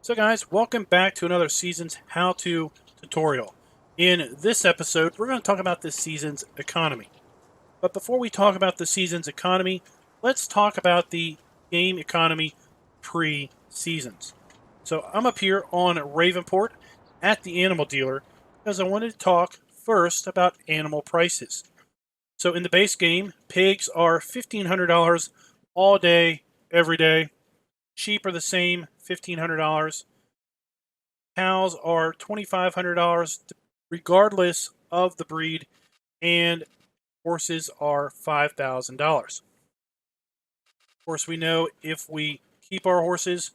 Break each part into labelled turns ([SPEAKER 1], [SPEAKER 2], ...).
[SPEAKER 1] So guys, welcome back to another season's how-to tutorial. In this episode, we're going to talk about this season's economy. But before we talk about the season's economy, let's talk about the game economy pre-seasons. So I'm up here on Ravenport at the animal dealer because I wanted to talk first about animal prices. So in the base game, pigs are $1,500 all day, every day. Sheep are the same, $1,500. Cows are $2,500 regardless of the breed, and horses are $5,000. Of course, we know if we keep our horses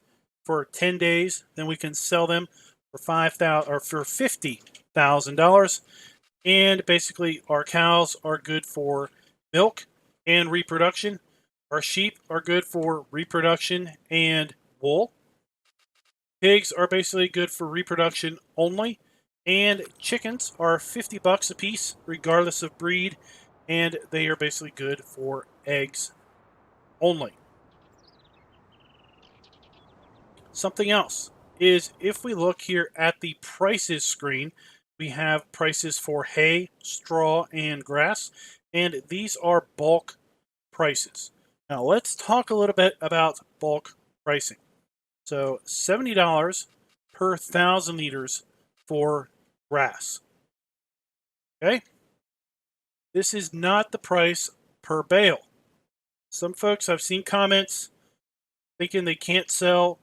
[SPEAKER 1] for 10 days, then we can sell them for $50,000. And basically, our cows are good for milk and reproduction. Our sheep are good for reproduction and wool. Pigs are basically good for reproduction only, and chickens are $50 a piece, regardless of breed, and they are basically good for eggs only. Something else is if we look here at the prices screen, we have prices for hay, straw, and grass, and these are bulk prices. Now let's talk a little bit about bulk pricing. So $70 per 1,000 liters for grass. Okay? This is not the price per bale. Some folks, I've seen comments thinking they can't sell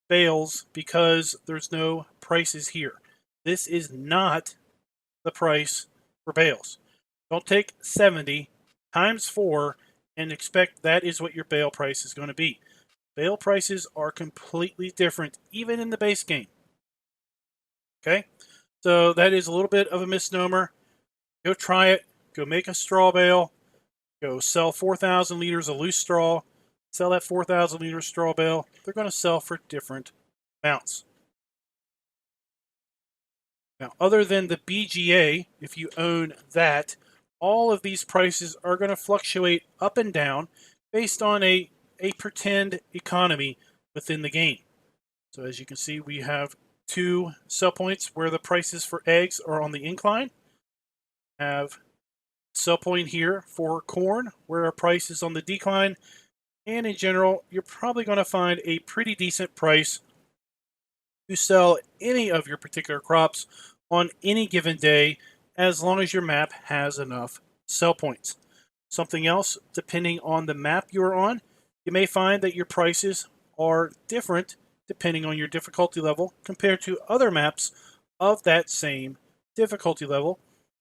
[SPEAKER 1] bales because there's no prices here. This is not the price for bales. Don't take 70 times 4 and expect that is what your bale price is going to be. Bale prices are completely different, even in the base game. Okay? So that is a little bit of a misnomer. Go try it. Go make a straw bale. Go sell 4,000 liters of loose straw. Sell that 4,000 liter straw bale. They're going to sell for different amounts. Now, other than the BGA, if you own that, all of these prices are going to fluctuate up and down based on a pretend economy within the game. So as you can see, we have two sell points where the prices for eggs are on the incline. Have sell point here for corn where our price is on the decline. And in general, you're probably going to find a pretty decent price to sell any of your particular crops on any given day as long as your map has enough sell points. Something else, depending on the map you're on, you may find that your prices are different depending on your difficulty level compared to other maps of that same difficulty level.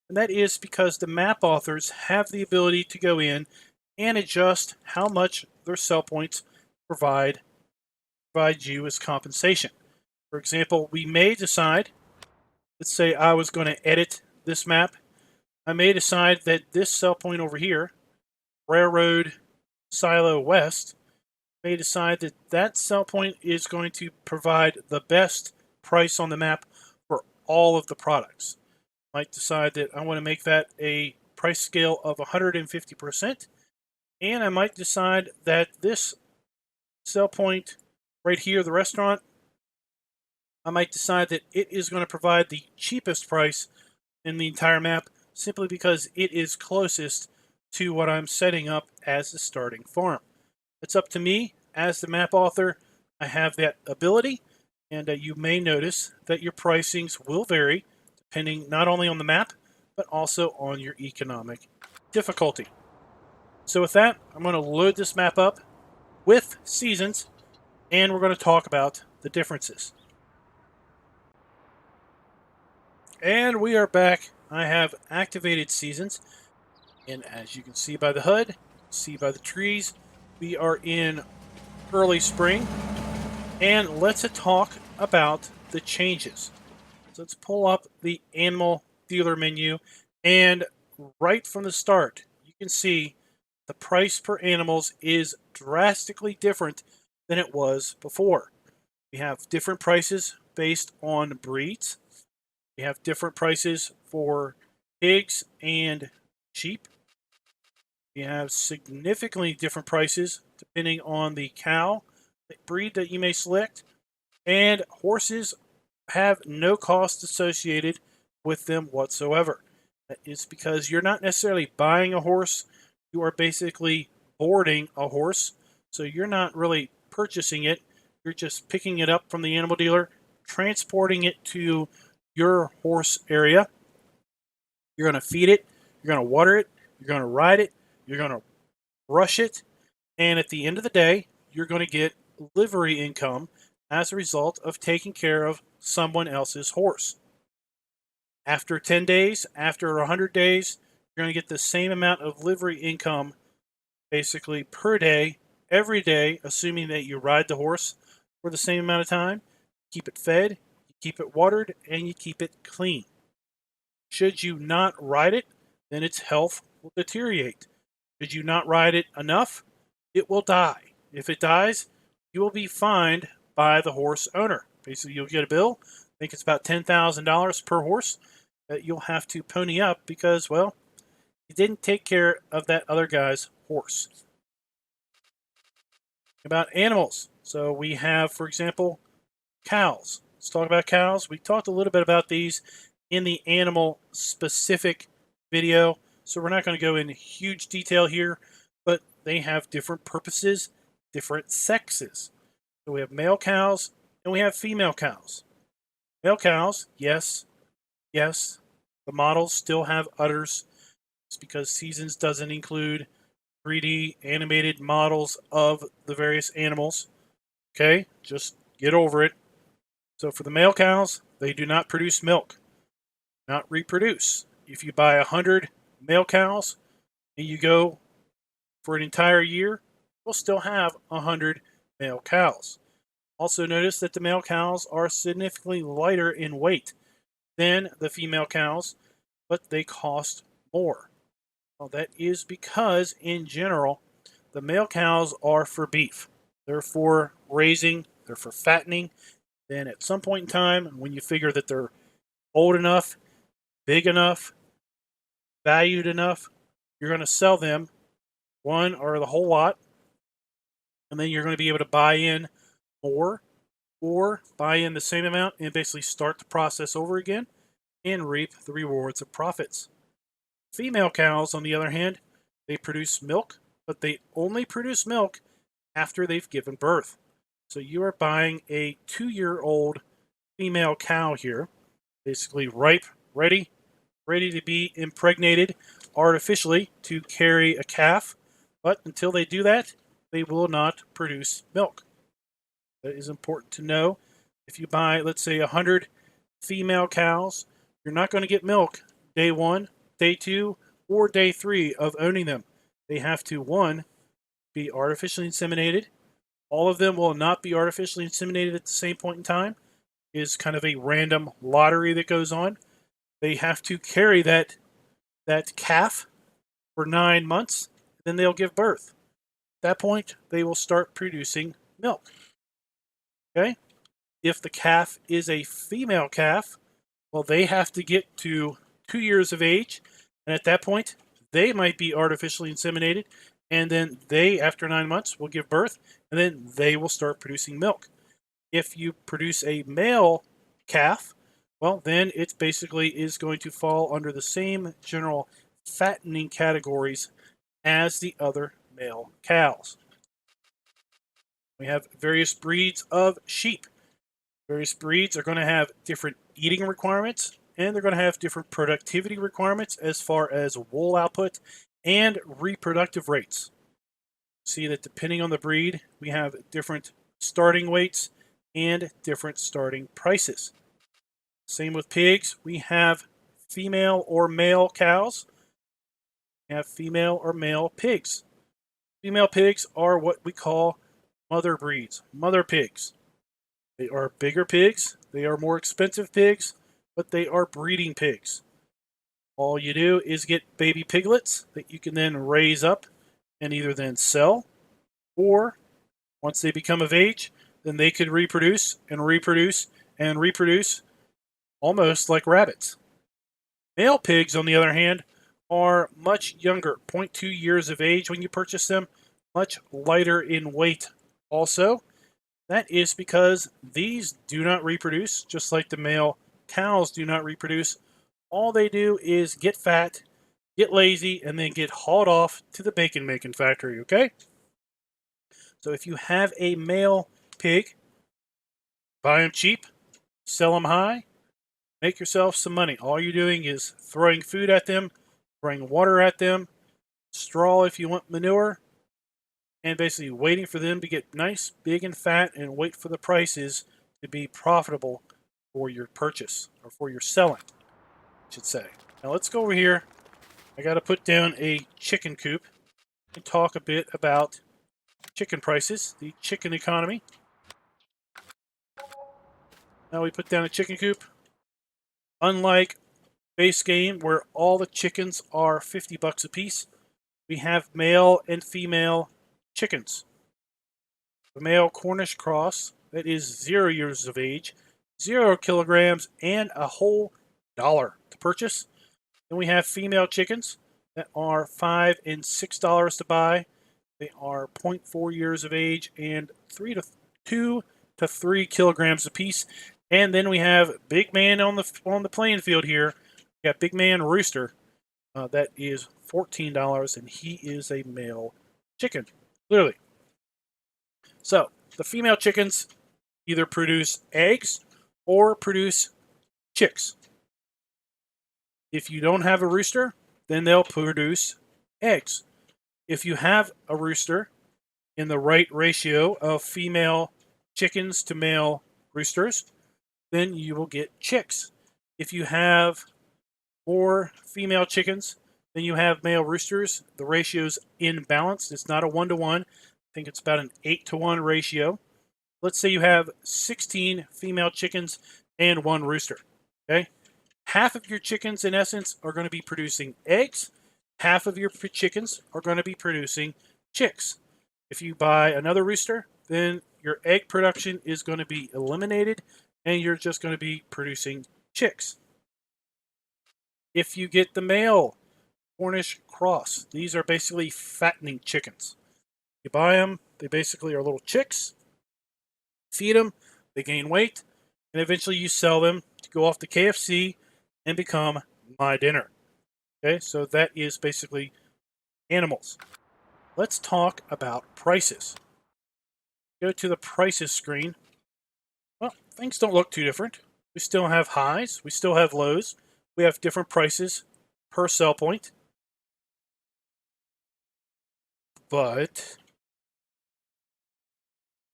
[SPEAKER 1] And that is because the map authors have the ability to go in and adjust how much their sell points provide you as compensation. For example, we may decide, let's say I was going to edit this map. I may decide that this sell point over here, Railroad Silo West, may decide that that sell point is going to provide the best price on the map for all of the products. Might decide that I want to make that a price scale of 150%, and I might decide that this sell point right here, the restaurant, I might decide that it is going to provide the cheapest price in the entire map simply because it is closest to what I'm setting up as the starting farm. It's up to me as the map author. I have that ability, and you may notice that your pricings will vary depending not only on the map, but also on your economic difficulty. So with that, I'm going to load this map up with seasons, and we're going to talk about the differences. And we are back. I have activated seasons, and as you can see by the HUD, see by the trees, we are in early spring. And let's talk about the changes. So let's pull up the animal dealer menu, and right from the start, you can see the price per animals is drastically different than it was before. We have different prices based on breeds. We have different prices for pigs and sheep. We have significantly different prices depending on the cow breed that you may select. And horses have no cost associated with them whatsoever. That is because you're not necessarily buying a horse, you are basically boarding a horse. So you're not really purchasing it, you're just picking it up from the animal dealer, transporting it to your horse area. You're going to feed it, you're going to water it, you're going to ride it, you're going to brush it, and at the end of the day, you're going to get livery income as a result of taking care of someone else's horse. After 10 days, after 100 days, you're going to get the same amount of livery income basically per day, every day, assuming that you ride the horse for the same amount of time, keep it fed, you keep it watered, and you keep it clean. Should you not ride it, then its health will deteriorate. Should you not ride it enough, it will die. If it dies, you will be fined by the horse owner. Basically, you'll get a bill. I think it's about $10,000 per horse that you'll have to pony up because, well, you didn't take care of that other guy's horse. About animals. So we have, for example, cows. Let's talk about cows. We talked a little bit about these in the animal specific video, so we're not going to go in huge detail here, but they have different purposes, different sexes. So we have male cows and we have female cows. Male cows, yes, the models still have udders. It's because Seasons doesn't include 3D animated models of the various animals. Okay, just get over it. So for the male cows, they do not produce milk, not reproduce. If you buy 100 male cows and you go for an entire year, you'll still have 100 male cows. Also notice that the male cows are significantly lighter in weight than the female cows, but they cost more. Well, that is because, in general, the male cows are for beef. They're for raising, they're for fattening. Then at some point in time, when you figure that they're old enough, big enough, valued enough, you're going to sell them one or the whole lot, and then you're going to be able to buy in more or buy in the same amount and basically start the process over again and reap the rewards of profits. Female cows, on the other hand, they produce milk, but they only produce milk after they've given birth. So you are buying a 2-year-old female cow here, basically ripe, ready to be impregnated artificially to carry a calf. But until they do that, they will not produce milk. That is important to know. If you buy, let's say, 100 female cows, you're not going to get milk day 1, day 2, or day 3 of owning them. They have to, 1, be artificially inseminated. All of them will not be artificially inseminated at the same point in time. It is kind of a random lottery that goes on. They have to carry that calf for 9 months, then they'll give birth. At that point, they will start producing milk. Okay? If the calf is a female calf, well, they have to get to 2 years of age, and at that point, they might be artificially inseminated, and then they, after 9 months, will give birth, and then they will start producing milk. If you produce a male calf, well, then it basically is going to fall under the same general fattening categories as the other male cows. We have various breeds of sheep. Various breeds are going to have different eating requirements, and they're going to have different productivity requirements as far as wool output and reproductive rates. See that depending on the breed, we have different starting weights and different starting prices. Same with pigs. We have female or male cows. We have female or male pigs. Female pigs are what we call mother breeds, mother pigs. They are bigger pigs. They are more expensive pigs, but they are breeding pigs. All you do is get baby piglets that you can then raise up and either then sell, or once they become of age, then they could reproduce and reproduce and reproduce almost like rabbits. Male pigs, on the other hand, are much younger, 0.2 years of age when you purchase them, much lighter in weight also, That is because these do not reproduce, just like the male cows do not reproduce. All they do is get fat, get lazy, and then get hauled off to the bacon making factory, okay? So if you have a male pig, buy them cheap, sell them high, make yourself some money. All you're doing is throwing food at them, throwing water at them, straw if you want manure, and basically waiting for them to get nice, big, and fat, and wait for the prices to be profitable for your purchase or for your selling, I should say. Now let's go over here. I got to put down a chicken coop and talk a bit about chicken prices, the chicken economy. Now we put down a chicken coop. Unlike base game where all the chickens are $50 a piece, we have male and female chickens. The male Cornish cross that is 0 years of age, 0 kilograms, and a whole dollar to purchase. Then we have female chickens that are $5 and $6 to buy. They are 0.4 years of age and 2 to 3 kilograms apiece. And then we have big man on the playing field here. We got big man rooster. That is $14, and he is a male chicken, clearly. So the female chickens either produce eggs or produce chicks. If you don't have a rooster, then they'll produce eggs. If you have a rooster in the right ratio of female chickens to male roosters, then you will get chicks. If you have more female chickens than you have male roosters, the ratio's imbalanced. It's not a 1-to-1. I think it's about an 8-to-1 ratio. Let's say you have 16 female chickens and 1 rooster. Okay? Half of your chickens, in essence, are going to be producing eggs. Half of your chickens are going to be producing chicks. If you buy another rooster, then your egg production is going to be eliminated, and you're just going to be producing chicks. If you get the male Cornish cross, these are basically fattening chickens. You buy them, they basically are little chicks. Feed them, they gain weight, and eventually you sell them to go off to KFC and become my dinner. Okay, so that is basically animals. Let's talk about prices. Go to the prices screen. Well, things don't look too different. We still have highs, we still have lows. We have different prices per sell point. But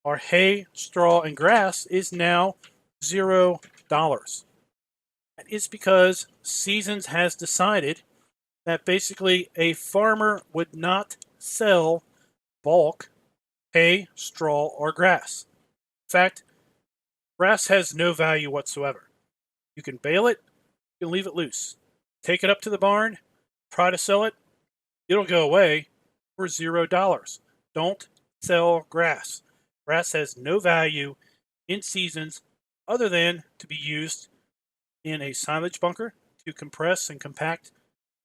[SPEAKER 1] our hay, straw, and grass is now $0. That is because Seasons has decided that basically a farmer would not sell bulk hay, straw, or grass. In fact, grass has no value whatsoever. You can bale it, you can leave it loose. Take it up to the barn, try to sell it, it'll go away for $0. Don't sell grass. Grass has no value in Seasons other than to be used in a silage bunker to compress and compact,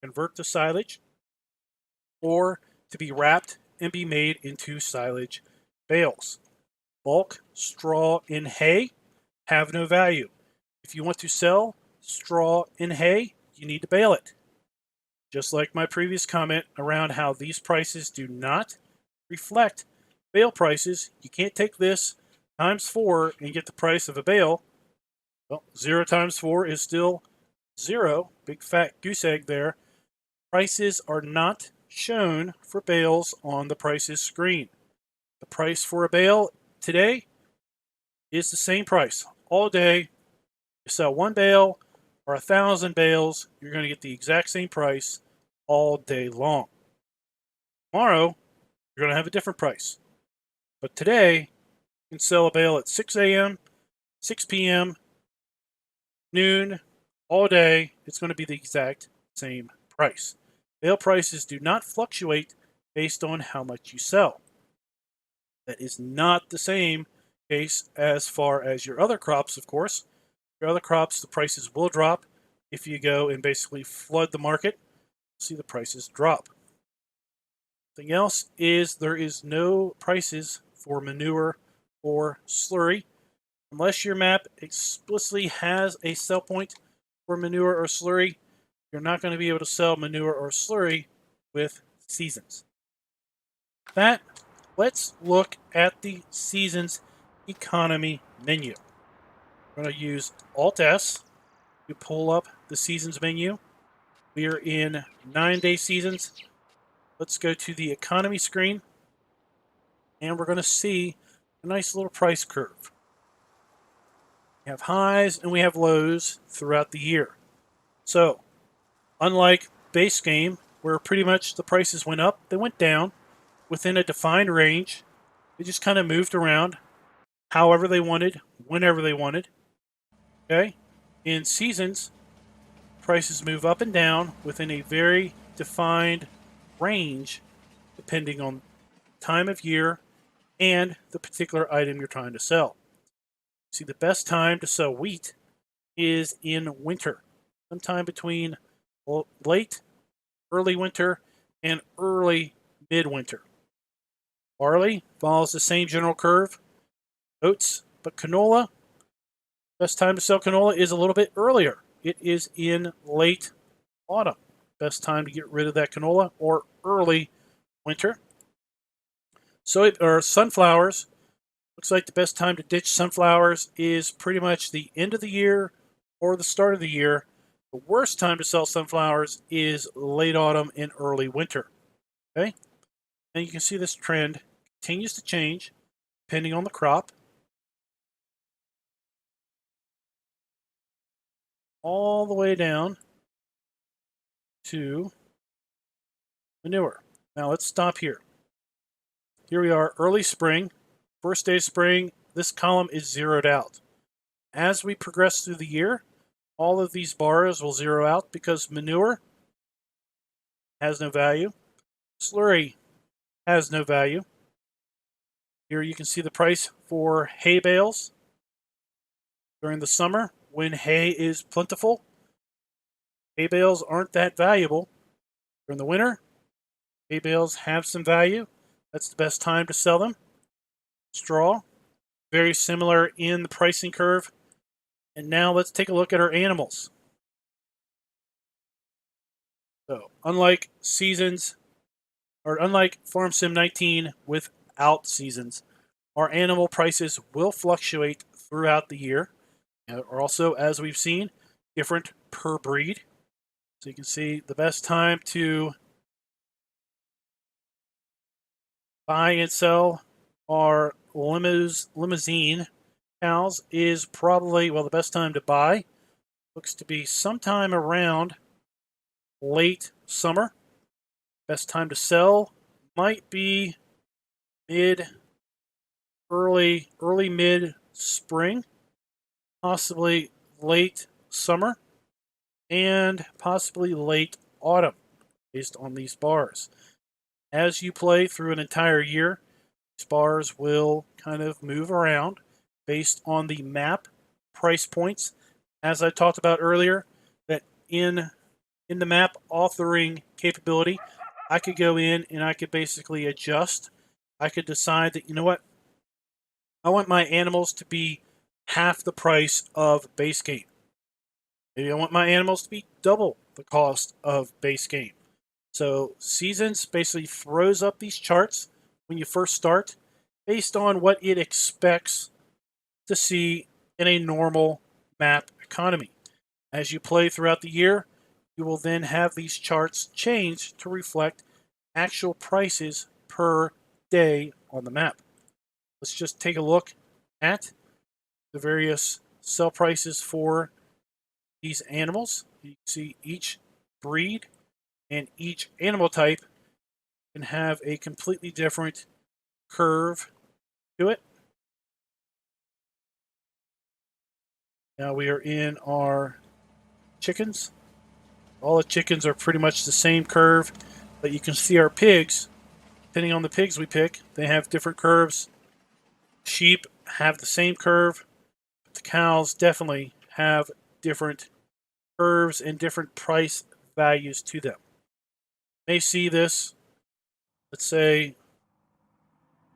[SPEAKER 1] convert the silage, or to be wrapped and be made into silage bales. Bulk, straw, and hay have no value. If you want to sell straw and hay, you need to bale it. Just like my previous comment around how these prices do not reflect bale prices, you can't take this times 4 and get the price of a bale. Well, 0 times 4 is still 0. Big fat goose egg there. Prices are not shown for bales on the prices screen. The price for a bale today is the same price all day. You sell 1 bale or 1,000 bales, you're going to get the exact same price all day long. Tomorrow, you're going to have a different price. But today, you can sell a bale at 6 a.m., 6 p.m., noon, all day. It's going to be the exact same price. Bale prices do not fluctuate based on how much you sell. That is not the same case as far as your other crops, of course. Your other crops, the prices will drop. If you go and basically flood the market, see the prices drop. Something else is there is no prices for manure or slurry. Unless your map explicitly has a sell point for manure or slurry, you're not going to be able to sell manure or slurry with seasons. That, let's look at the seasons economy menu. We're going to use Alt-S to pull up the seasons menu. We are in 9-day seasons. Let's go to the economy screen, and we're going to see a nice little price curve. We have highs and we have lows throughout the year. So, unlike base game, where pretty much the prices went up, they went down within a defined range. They just kind of moved around however they wanted, whenever they wanted. Okay? In seasons, prices move up and down within a very defined range depending on time of year and the particular item you're trying to sell. See, the best time to sell wheat is in winter, sometime between late, early winter, and early midwinter. Barley follows the same general curve. Oats, but canola, best time to sell canola is a little bit earlier. It is in late autumn. Best time to get rid of that canola, or early winter. Sunflowers, looks like the best time to ditch sunflowers is pretty much the end of the year or the start of the year. The worst time to sell sunflowers is late autumn and early winter. Okay? And you can see this trend continues to change depending on the crop. All the way down to manure. Now let's stop here. Here we are, early spring. First day of spring, this column is zeroed out. As we progress through the year, all of these bars will zero out because manure has no value. Slurry has no value. Here you can see the price for hay bales during the summer when hay is plentiful. Hay bales aren't that valuable. During the winter, hay bales have some value. That's the best time to sell them. Straw, very similar in the pricing curve. And now let's take a look at our animals. So, unlike Farm Sim 19 without seasons, our animal prices will fluctuate throughout the year. And are also, as we've seen, different per breed. So you can see the best time to buy and sell our limousine cows is probably, well, the best time to buy looks to be sometime around late summer. Best time to sell might be early mid spring, possibly late summer, and possibly late autumn, based on these bars. As you play through an entire year, these bars will kind of move around based on the map price points. As I talked about earlier, that in the map authoring capability, I could go in and I could basically adjust. I could decide that, you know what, I want my animals to be half the price of base game. Maybe I want my animals to be double the cost of base game. So Seasons basically throws up these charts when you first start based on what it expects to see in a normal map economy. As you play throughout the year, you will then have these charts change to reflect actual prices per day on the map. Let's just take a look at the various sell prices for these animals. You can see each breed and each animal type can have a completely different curve to it. Now we are in our chickens. All the chickens are pretty much the same curve, but you can see our pigs, depending on the pigs we pick, they have different curves. Sheep have the same curve, but the cows definitely have different curves and different price values to them. You may see this, let's say,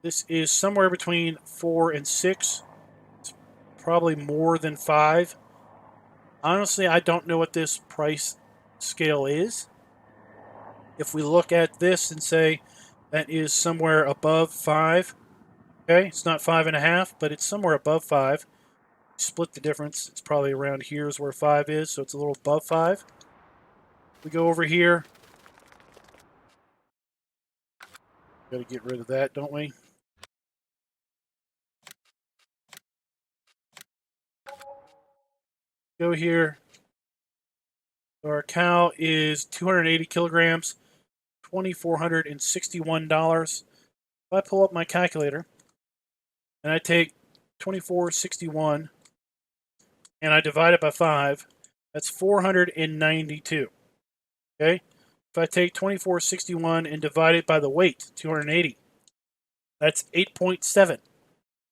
[SPEAKER 1] This is somewhere between 4 and 6. It's probably more than 5. Honestly, I don't know what this price scale is. If we look at this and say that is somewhere above 5, okay, it's not 5.5, but it's somewhere above 5. Split the difference. It's probably around here is where 5 is, so it's a little above 5. We go over here. Got to get rid of that, don't we? Go here. Our cow is 280 kilograms, $2,461. If I pull up my calculator and I take 2461 and I divide it by 5, that's 492. Okay? If I take 2461 and divide it by the weight, 280, that's 8.7.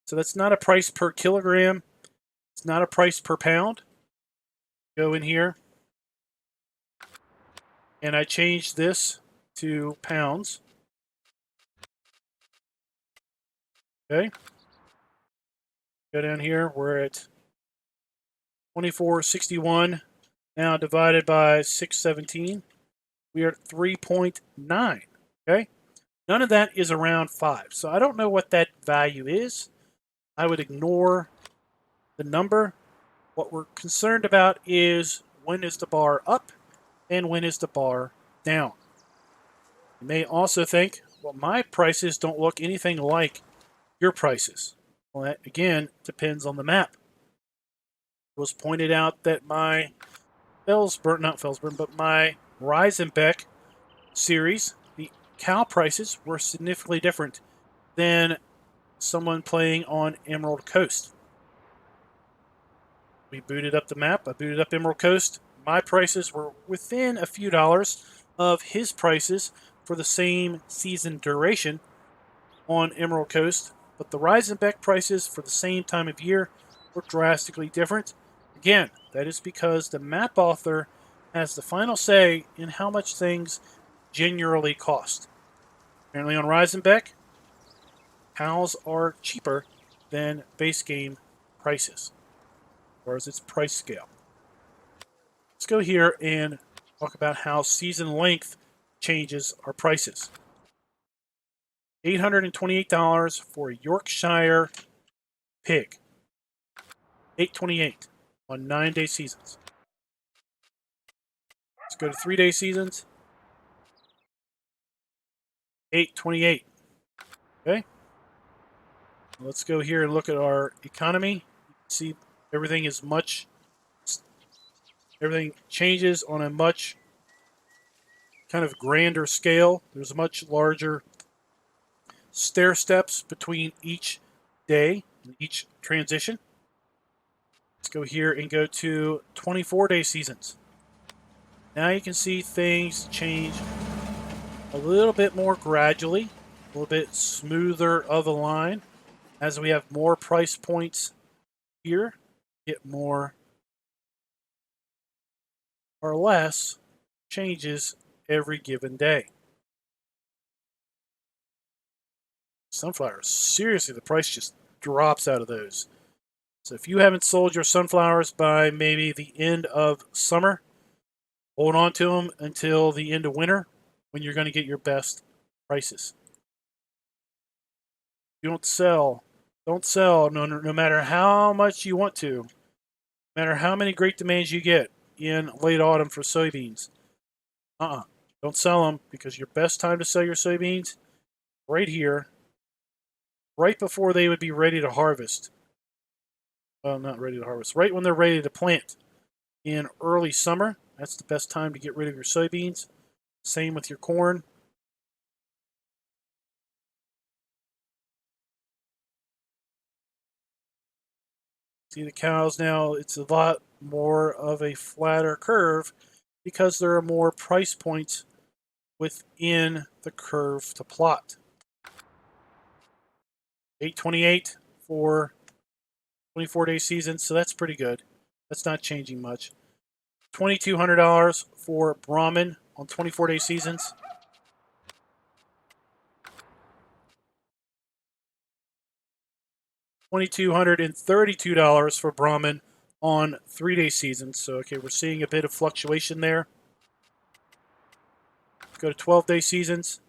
[SPEAKER 1] So that's not a price per kilogram. It's not a price per pound. Go in here and I change this to pounds. Okay? Go down here. We're at 2461 now divided by 617. We are at 3.9. Okay? None of that is around 5. So I don't know what that value is. I would ignore the number. What we're concerned about is when is the bar up and when is the bar down. You may also think, well, my prices don't look anything like your prices. Well, that, again, depends on the map. It was pointed out that my my Reisenbeck series, the cow prices were significantly different than someone playing on Emerald Coast. We booted up the map. I booted up Emerald Coast. My prices were within a few dollars of his prices for the same season duration on Emerald Coast, but the Reisenbeck prices for the same time of year were drastically different. Again, that is because the map author has the final say in how much things generally cost. Apparently on Reisenbeck, cows are cheaper than base game prices, as far as its price scale. Let's go here and talk about how season length changes our prices. $828 for a Yorkshire pig. $828 on 9-day seasons. Let's go to 3-day seasons. $828. Okay. Let's go here and look at our economy. You can see everything changes on a much kind of grander scale. There's much larger stair steps between each day and each transition. Let's go here and go to 24-day seasons. Now you can see things change a little bit more gradually, a little bit smoother of a line. As we have more price points here, get more or less changes every given day. Sunflowers, seriously, the price just drops out of those. So if you haven't sold your sunflowers by maybe the end of summer, hold on to them until the end of winter when you're going to get your best prices. You don't sell no matter how much you want to, no matter how many great demands you get in late autumn for soybeans. Don't sell them, because your best time to sell your soybeans right here, right before they would be ready to harvest. Well, not ready to harvest. Right when they're ready to plant in early summer. That's the best time to get rid of your soybeans. Same with your corn. See the cows now, it's a lot more of a flatter curve because there are more price points within the curve to plot. $828 for 24-day season, so that's pretty good. That's not changing much. $2,200 for Brahmin on 24-day seasons. $2,232 for Brahman on 3-day seasons. So, okay, we're seeing a bit of fluctuation there. Go to 12-day seasons,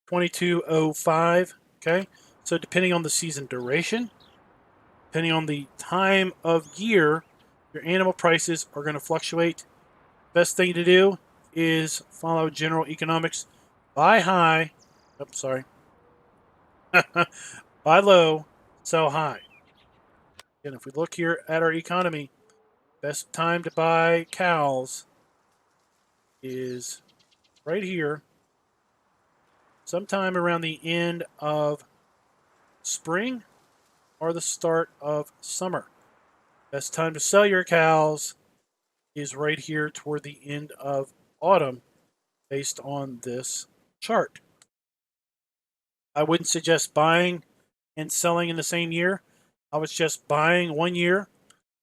[SPEAKER 1] 2205. Okay, so depending on the season duration, depending on the time of year, your animal prices are going to fluctuate. Best thing to do is follow general economics. Buy high. Oops, sorry. Buy low, sell high. And if we look here at our economy, best time to buy cows is right here, sometime around the end of spring or the start of summer. Best time to sell your cows is right here toward the end of autumn based on this chart. I wouldn't suggest buying and selling in the same year. I was just buying 1 year,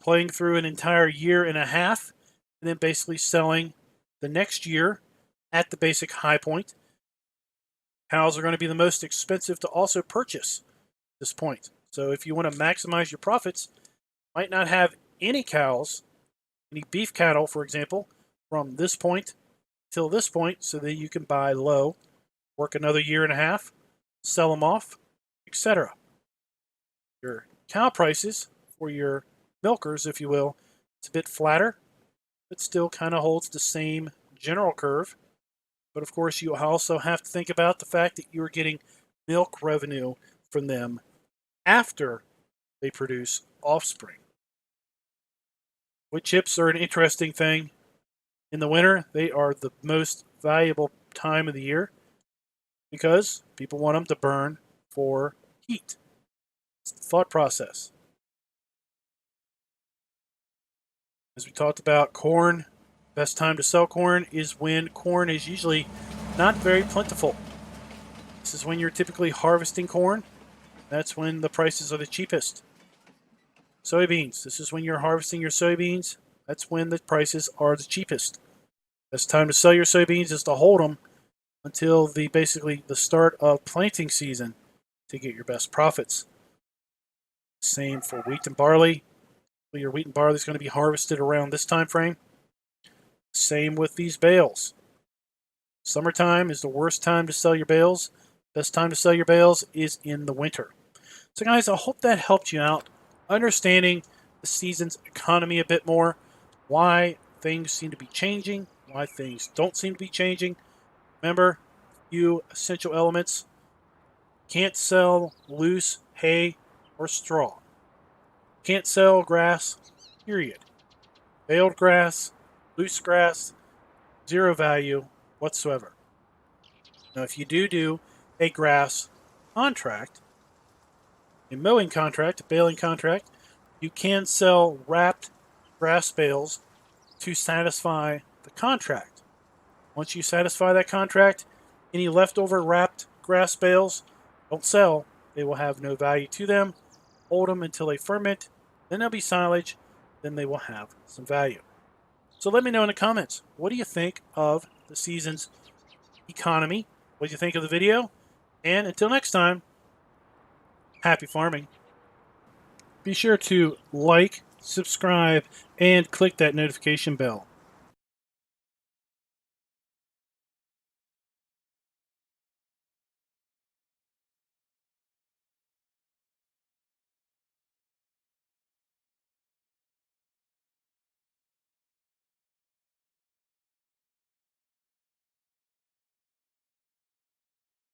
[SPEAKER 1] playing through an entire year and a half, and then basically selling the next year at the basic high point. Cows are going to be the most expensive to also purchase at this point. So if you want to maximize your profits, might not have any cows, any beef cattle, for example, from this point till this point, so that you can buy low, work another year and a half, sell them off, etc. Your cow prices for your milkers, if you will, it's a bit flatter, but still kind of holds the same general curve. But of course, you also have to think about the fact that you're getting milk revenue from them after they produce offspring. Wood chips are an interesting thing. In the winter, they are the most valuable time of the year because people want them to burn for heat. It's the thought process. As we talked about corn, best time to sell corn is when corn is usually not very plentiful. This is when you're typically harvesting corn. That's when the prices are the cheapest. Soybeans, this is when you're harvesting your soybeans. That's when the prices are the cheapest. Best time to sell your soybeans is to hold them until basically the start of planting season to get your best profits. Same for wheat and barley. Your wheat and barley is going to be harvested around this time frame. Same with these bales. Summertime is the worst time to sell your bales. Best time to sell your bales is in the winter. So guys, I hope that helped you out, understanding the season's economy a bit more, why things seem to be changing, why things don't seem to be changing. Remember, few essential elements. Can't sell loose hay or straw. Can't sell grass, period. Baled grass, loose grass, zero value whatsoever. Now, if you do a grass contract, a mowing contract, a baling contract, you can sell wrapped grass bales to satisfy the contract. Once you satisfy that contract, any leftover wrapped grass bales don't sell. They will have no value to them. Hold them until they ferment. Then they'll be silage. Then they will have some value. So let me know in the comments, what do you think of the season's economy? What do you think of the video? And until next time, happy farming. Be sure to like, subscribe, and click that notification bell.